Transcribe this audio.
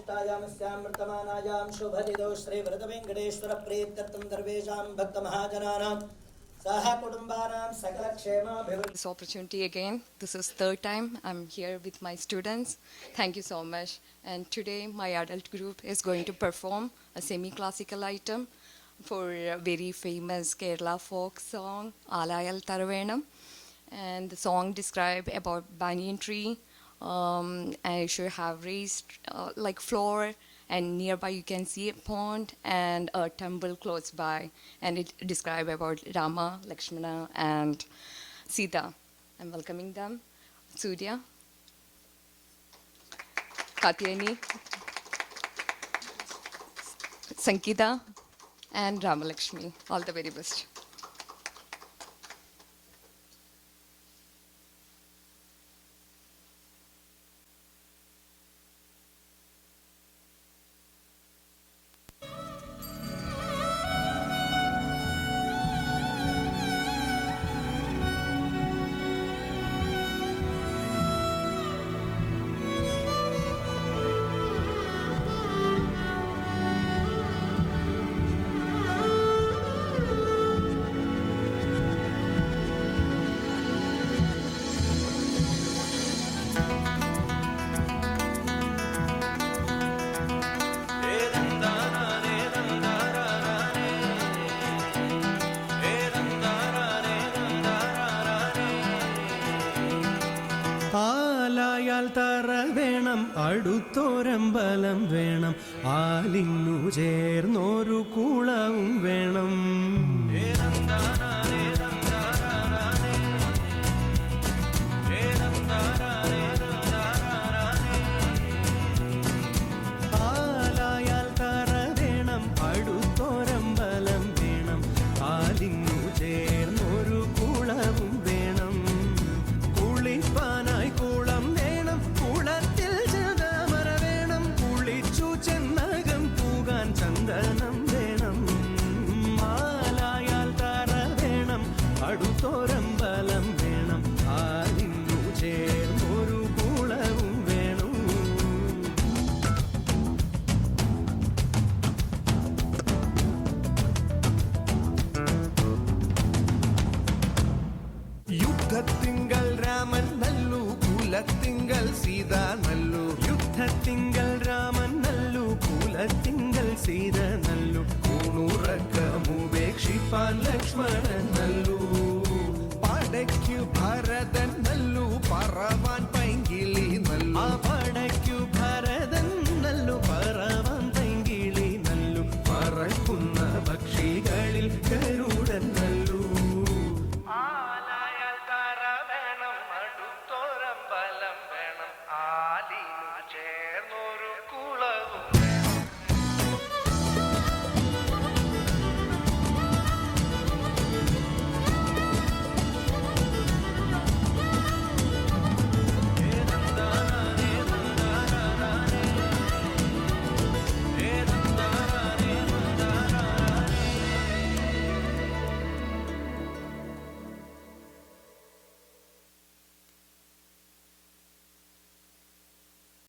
मुक्तायामस्यां वर्तमानायां शुभदिदौ श्री वरदवेंकटेश्वर प्रीत्यर्थं सर्वेषां भक्तमहाजनानां सह कुटुंबानां सकलक्षेमाभिवृद्धि. This opportunity again. This is third time I'm here with my students. Thank you so much. And today my adult group is going to perform a semi-classical item for a very famous Kerala folk song, Alayal Taravenam. And the song describes about banyan tree. I should have raised like floor, and nearby you can see a pond and a temple close by, and it describes about Rama, Lakshmana, and Sita. I'm welcoming them. Surya, Katyayani, Sankita, and Ramalakshmi. All the very best. ആലായാൽ തറ വേണം, അടുത്തോരമ്പലം വേണം, ആലിന്നു ചേർന്നൊരു കുളവും വേണം. ആലായാൽ തറ വേണം, അടുത്തോരമ്പലം വേണം, ആലിന്നു ചേർന്നൊരു കുളവും വേണം. കുളിപ്പാനായി കുളം വേണം, കുളത്തിൽ ചെന്താമര വേണം, കുളിച്ചു ചെന്നകം പൂകാൻ ചന്ദനം വേണം. ആലായാൽ തറ വേണം, അടുത്തോരമ്പലം വേണം, ആലിന്നു ചേർന്നൊരു കുളവും വേണം. യുദ്ധത്തിങ്കൽ രാമൻ നല്ലു, കുലത്തിങ്കൽ സീത നല്ലു. യുദ്ധത്തിങ്കൽ രാമൻ നല്ലു, കുലത്തിങ്കൽ സീത നല്ലു. കൂണുറക്കമുപേക്ഷിപ്പാൻ ലക്ഷ്മണൻ നല്ലു. പടയ്ക്കു ഭരതൻ നല്ലു, പറവാൻ